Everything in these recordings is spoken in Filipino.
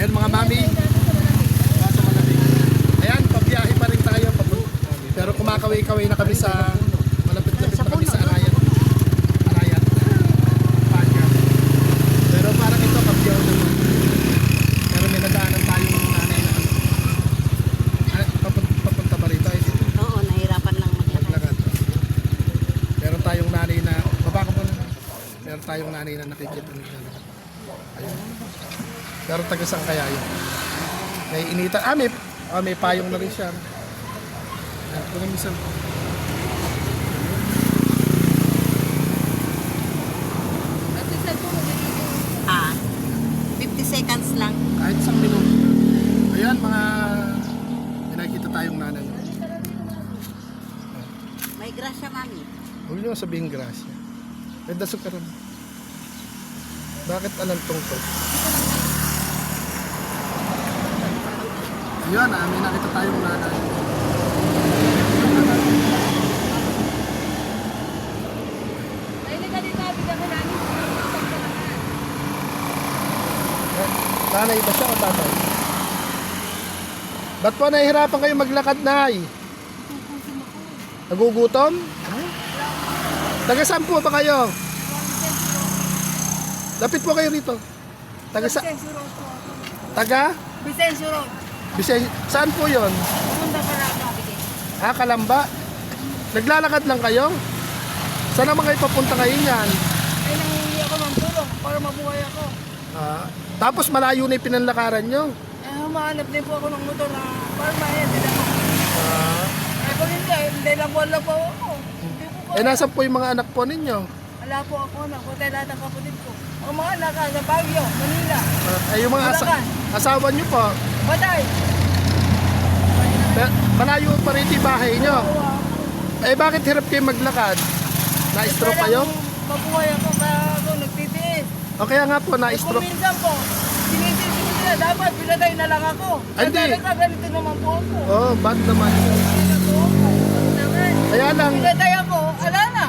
Ayan mga mami. Nasa malamig. Ayan, pabiyahe pa rin tayo. Pero kumakaway-kaway na kami sa malapit-lapit na kami sa Arayan. Arayan. Paga. Pero parang ito pabiyaw naman. Pero may nadaanan tayong nanay na papunta ba rito? Ay, dito. Oo, nahirapan lang maglakad. Meron tayong nanay na, baba ka muna. Meron tayong nanay na nakikita nila. Ayun. Pero taga-saan kaya yun? May inita. May payong na rin siya. Ayan, kunin minsan. Ah, 50 seconds lang. Kahit isang minuto. Ayan, mga may nakikita tayong nanay. May grasya, mami. Huwag niyo sabihin grasya. May dasok ka rin. Bakit anong tungkol? Ayun, may nakita tayong nanay. Nanay ba siya o tatay? Ba't po nahihirapan kayo maglakad, nay? Nagugutom? Taga saan po ba kayo? Lapit po kayo rito. Taga sa... Taga? Vicencio Road. Saan po yon? Punta pa lang nakabigay. Kalamba? Naglalakad lang kayo? Saan naman kayo papunta ngayon yan? Ay, nangingi ako ng tulong para mabuhay ako. Tapos malayo na yung pinanlakaran nyo. Eh, humahanap din po ako ng motor na para mahintin ako. Eh, kung hindi lang wala po ako. Hindi po ko. Nasaan po yung mga anak po ninyo? Wala po ako na. Putay lahat ng kapatid ko. Ang mga anak sa Baguio, Manila. Yung mga asawa nyo po. Patay. Malayo pa rin yung bahay nyo. Bakit hirap kayo maglakad? Na-stroke kayo? Mabuhay ako kaya ako nagtitiis. O kaya nga po, na-stroke. Kung minsan po, sinisisi nila, dapat pinatay na lang ako. Hindi. Nagkaganito naman po ako. Bad naman. Kaya lang, Pinatay ako, ala na.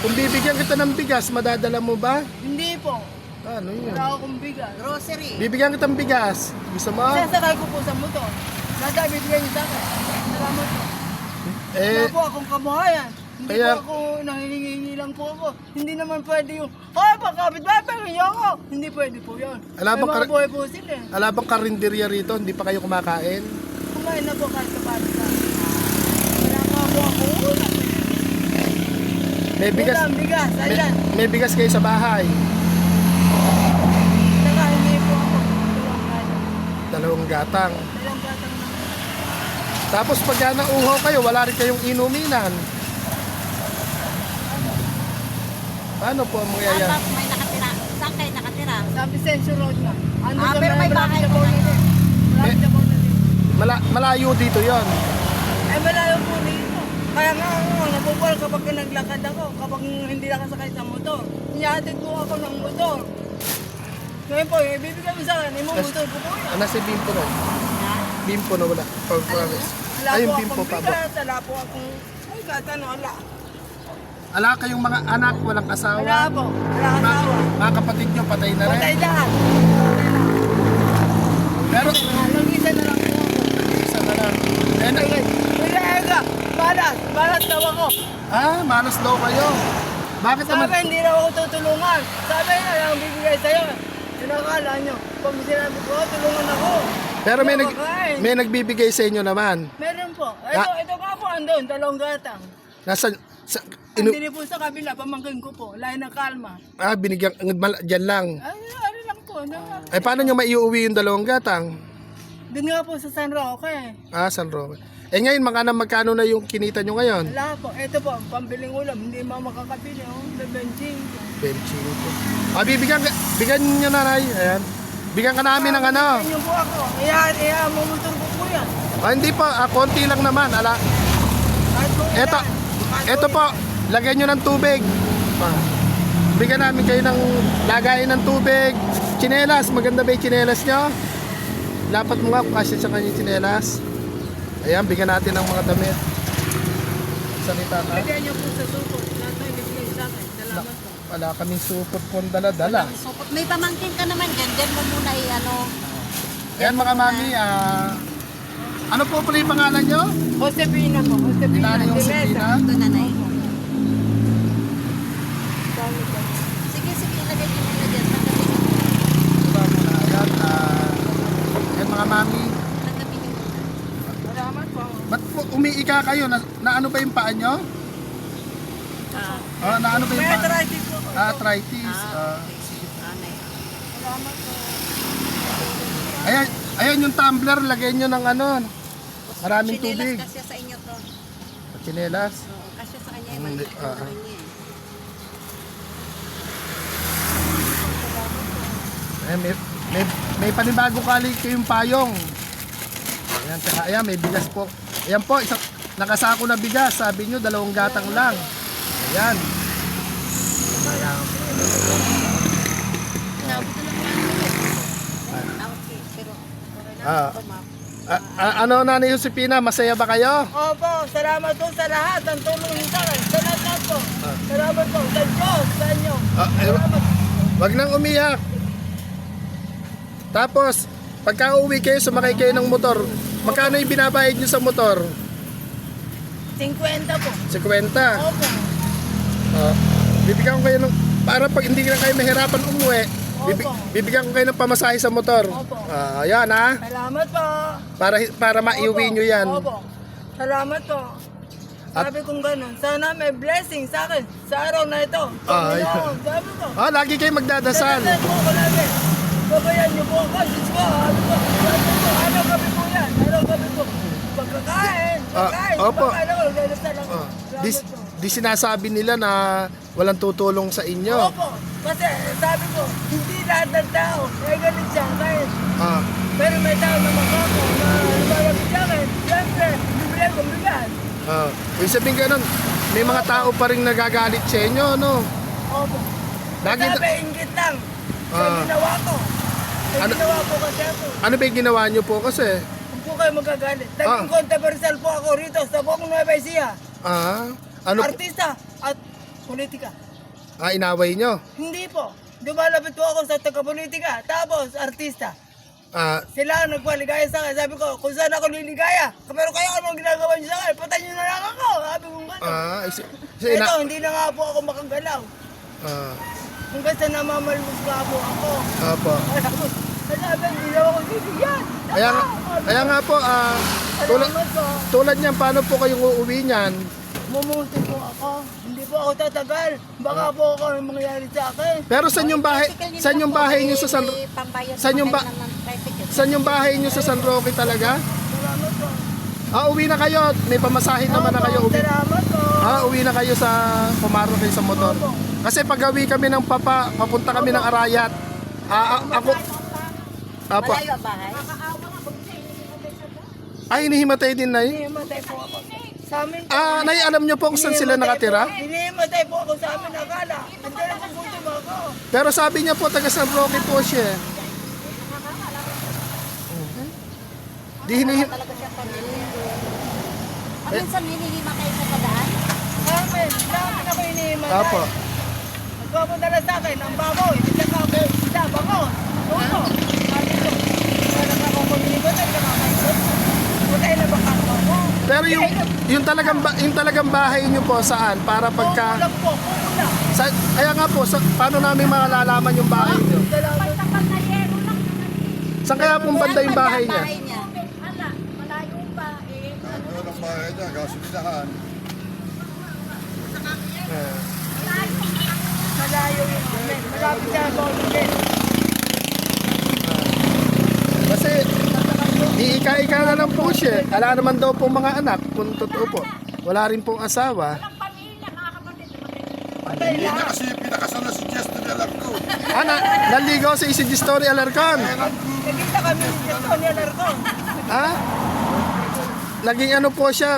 kung bibigyan kita ng bigas, madadala mo ba? Hindi po. Ano yun? Wala akong bigas. Grocery. Bibigyan kita ng bigas. Gusto mo? Sasakay ko po sa motor. Sasabi bigyan niyo sa akin. Salamat po. Wala po akong kabuhayan. Hindi kaya- po ako, nangihingi lang po ako. Hindi naman pwede yung, ay, pagkabit ba, pangyayon ako. Hindi pwede po yun. Alam May bang mga buhay po sila. Alabang karinderya rito, hindi pa kayo kumakain? Kumain na po kahit kapatid ka. Wala nga po ako. May bigas, Ulam, bigas, ayan. may bigas kayo sa bahay. Saka hindi po ako. Dalawang gatang. Dalawang batang na. Tapos pagka nauhaw kayo, wala rin kayong inuminan. Paano po ang mangyayari? Dapat may nakatira. Saan kayo nakatira? Sa Vicencio Road na. Ano sa pero may bahay sa po na. Bonite. Malapit sa Bonite. Malayo dito yon. Ay, malayo po dito. Kaya nga ako, napupal kapag naglakad ako, kapag hindi nakasakay sa motor. Iyahatid po ako ng motor. Ngayon po, ibibigay mo sa akin, yung motor ko po yan. Nasa Bimpo na. Ha? Bimpo na wala. For promise. Wala Ayun, po Bimpo akong pa ba? bigat, wala po akong, ay katano, wala. Ala kayong mga anak, walang asawa. Wala po, wala asawa. Mga kapatid nyo, patay na rin. Patay lahat. Patay lahat. Pero, Nag-isa na lang po ako. isa na lang. Kuya, balas daw ako. Malas daw kayo. Bakit naman? Sabi, hindi raw ako tutulungan. Sabi na lang bibigay sa'yo. Sinakala nyo. Pag sinabi ko, tulungan ako. Pero Kumakain. may nagbibigay sa inyo naman. Meron po. Ito nga po andun, dalawang gatang. Nasa, Hindi po sa kabila, pamangkin ko po. Lain ng kalma. binigyan, dyan lang. Ay, ano lang po. Paano nyo maiuwi yung dalawang gatang? Doon nga po sa San Roque. San Roque. Ngayon, magkano na yung kinita nyo ngayon? Wala po. Ito po, pambiling ulam. Hindi makakabili. Benching. Benching po. Bigyan nyo na, Ray. Ayan. Bigyan ka namin ng ano. Bigyan nyo po ako. Mamotor ko po yan. Hindi po, konti lang naman. Kahit po ilan. Ito po, lagyan nyo ng tubig. Bigyan namin kayo ng lagayin ng tubig. Tsinelas, maganda ba yung tsinelas nyo? Dapat mo nga kung kasi sa kanyang tsinelas. Ayan, bigyan natin ng mga damit. Salita ka. Bigyan nyo po sa supot. Lahat na ibigay sa akin. Salamat po. Wala kaming supot po dala-dala. May pamangkin ka naman. Ganyan mo muna ano. Ayan mga mami, ano po pala yung pangalan nyo? Josepina po. Josepina. Pinali yung Teresa. Josepina. Ito nanay. Dami po. Sige, ilagay niyo muna dyan. Diba muna? Ayan, ayan mga mami. Tanggapin niyo muna. Salamat po. Ba't po umiika kayo? Na ano ba yung paa nyo? Na ano ba yung May paa? arthritis po. Arthritis. Nanay. Salamat po. Ayan, ayan yung tumbler, lagyan nyo ng ano, maraming tubig. Chinelas kasya sa inyo to. Chinelas. Oo, kasya sa kanya yung Hindi, maliit na gawin niya. Ayan, may panibago kali kayong payong. Ayan, tsaka ayan, may bigas po. Ayan po, nakasako na bigas. Sabi nyo, 2 gatang lang. Ayan. Ayan. Okay, pero Ah, ano, Nanay Josepina, masaya ba kayo? Opo, salamat po sa lahat ng tulong nito. Sa lahat po. Salamat po sa Diyos, sa inyo. Salamat. Wag nang umiyak. Tapos, pagka uwi kayo, sumakay kayo ng motor, magkano yung binabayad nyo sa motor? 50 po. 50. Opo. Bibigyan ko kayo ng, para pag hindi na kayo mahirapan umuwi, bibigyan ko kayo ng pamasahe sa motor. Opo. Ayan ha, Salamat po. para maiuwi nyo yan. Opo. Salamat po. Sabi kong ganun, sana may blessing sa akin sa araw na ito. Panginoon, sabi ko. Lagi kayo magdadasal. Salamat po ako lagi. Babayan niyo po ako. Diyos ko, sabi ko. Sabi ko, ano kami po yan? Ano kami po? Pagkakain. Pagkain. Opo. Pagkain ako, nagdadasal ako. Salamat po. Di sinasabi nila na walang tutulong sa inyo. Opo. Kasi sabi ko, hindi lahat ng tao ay ganit siya kahit. Pero may tao naman ako na lumalapit sa akin. Siyempre, bibigyan ko bigyan. Yung sabihin ganun, may mga tao pa rin nagagalit sa inyo, no? Opo. Lagi Sabi, inggit lang. Sa ginawa ko. Sa Ano- ginawa ko kasi ako. Ano ba yung ginawa nyo po kasi? Huwag po kayo magagalit. Naging controversial po ako rito sa buong Nueva Ecija. Ano? Artista at politika. Inaway nyo? Hindi po. Dumalapit po ako sa taga-politika. Tapos, artista. Sila ang nagpaligaya sa akin. Sabi ko, kung saan ako liligaya. Pero kayo anong ginagawa niyo sa akin? Patay niyo na lang ako. Sabi ko gano'n. Ito, hindi na nga po ako makagalaw. Kung kasi namamalmus nga po ako. Opo. Sabi, hindi na ako bibigyan. Kaya nga po, Salamat po. tulad niyan, paano po kayong uuwi niyan? Mumuti po ako. Hindi po ako tatagal. Baka po ako ang mangyayari sa akin. Pero saan yung bahay niyo sa San Saan yung saan yung bahay niyo sa San Roque talaga? Salamat po. Uwi na kayo. May pamasahe naman na kayo. Salamat po. Uwi na kayo sa pumaro kayo sa motor. Kasi pag uwi kami ng papunta kami ng Arayat. Ako Apo. malayo ang bahay. Ay, hinihimatay din na Hinihimatay po ako. Sa amin po. Nay, alam niyo po kung saan sila nakatira? Hinihimatay po ako sa amin. Akala. Nandiyan ako gutom ako. Pero sabi niya po, taga San Roque po siya. Di hinihim... Talaga siya pamilya. Minsan hinihima kayo sa padaan? Sa amin ako hinihimatay. Apo. Nagpapunta na sa akin, ang baboy. Hindi ka ako. Isda, bako. Tuto. Sabi ko. Wala ka akong pamilibatay. Nakakaikot. Putay na baka ako. Pero yung talagang bahay niyo po saan? Para pagka... Kukulang po. Kukulang. Kaya nga po, paano namin malalaman yung bahay niyo? Salamat. Saan kaya pong banda yung bahay niya? Doon ang bahay niya, gasolinahan. Malayo yun. Malapit sa Bawangin. Kasi iika-ika na lang po siya. Wala naman daw po mga anak, kung totoo po. Wala rin pong asawa. Hindi na kasi pinakasal na si Jess na ko. Naligaw sa Easy Story Alarcon. Nagkita kami ni Tony Alarcon. Naging ano po siya,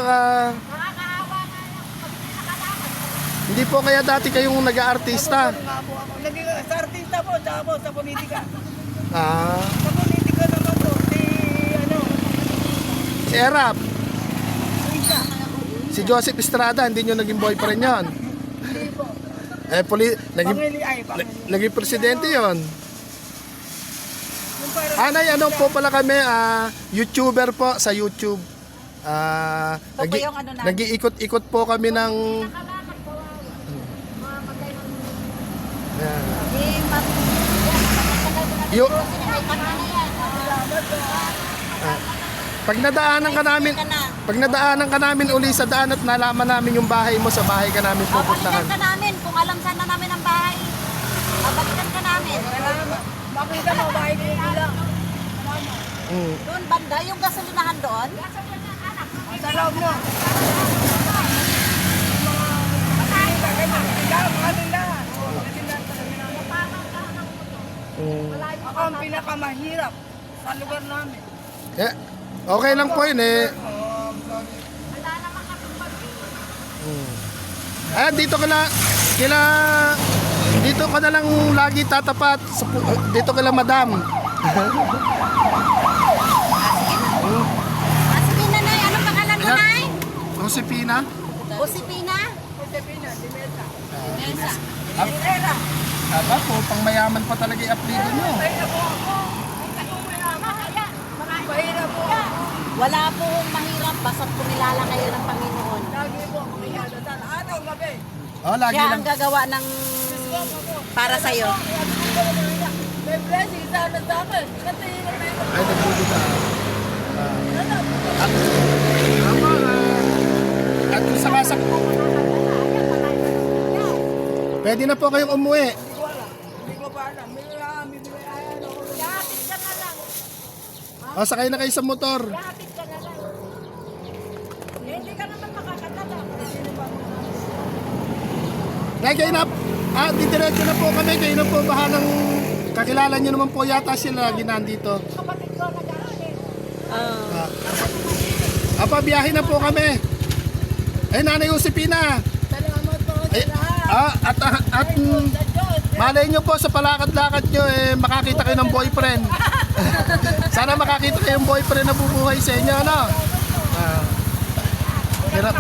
hindi po kaya dati kayong nag-aartista. Nga po ako. Naging sa artista po, tapos sa politika. Ah, Sa politika naman po, si Erap, Isa. si Joseph Estrada, hindi nyo naging boyfriend yon. Hindi po. Naging Pamili. presidente yon. Yung Anay, ano po pala kami, YouTuber po sa YouTube. Ito po yung ano namin. Nag-iikot-ikot po kami ng... Ayan. Yo, pag nadaanan ka namin uli sa daan at nalaman namin yung bahay mo, sa bahay ka namin pupuntahan. Babalikan ka namin kung alam saan na namin ang bahay. Babalikan ka namin. Makita mo, bahay ko nila. Doon banda, yung gasolinahan doon. Sa loob mo. Ako ang pinakamahirap sa lugar namin. Eh, okay lang po yun eh. Dito ka na, dito ka na lang lagi tatapat. Dito ka lang, madam. Sige nanay, anong pangalan mo, nay? Josepina. Josepina? Josepina, Dimeta. Mesa. Herrera. Aba po, pang mayaman pa talaga yung apelido nyo. Mahirap po ako. Mahirap po ako. Wala pong mahirap, basta't kumilala kayo ng Panginoon. Lagi po ako pinadatan. Araw, gabi. Oh, lagi Siya lang. ang gagawa ng para sa'yo. May blessing sana sa akin. Kasi hirap na hirap. Ay, nagbibigay. At kung sakasak, pwede na po kayong umuwi. Hindi ko alam. Hindi ko pa alam. May amin. May ayan ako. Kapit ka na lang. O, sakay na kayo sa motor. Kapit ka na lang. Hindi ka naman makakatala. Dahil kayo na, didiretso na po kami. Kayo na po bahalang kakilala nyo naman po yata sila lagi nandito. Kapatid ko nag-aalit. Biyahe na po kami. Ay, Nanay Josepina. Salamat po sa Ay, lahat. at Sa Diyos. malay nyo po sa palakad-lakad nyo, makakita kayo ng boyfriend. Sana makakita kayo ng boyfriend na bubuhay sa inyo, ano? Hirap.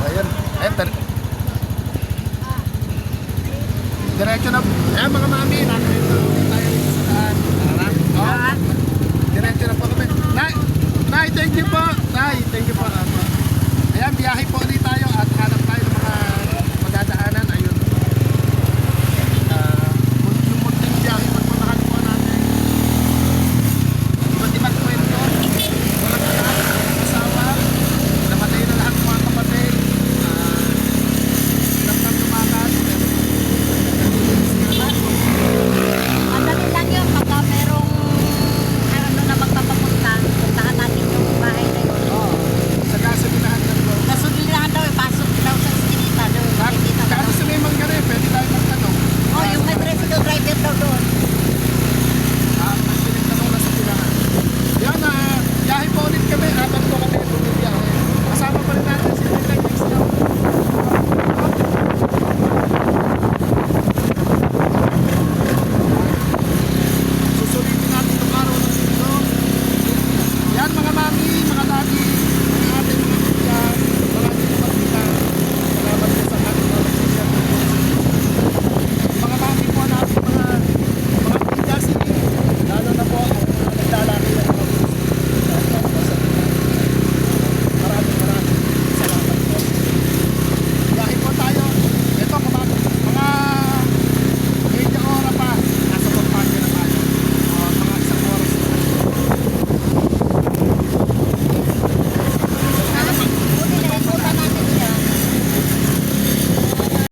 Ayun. Diretso na. Mga mami, natin.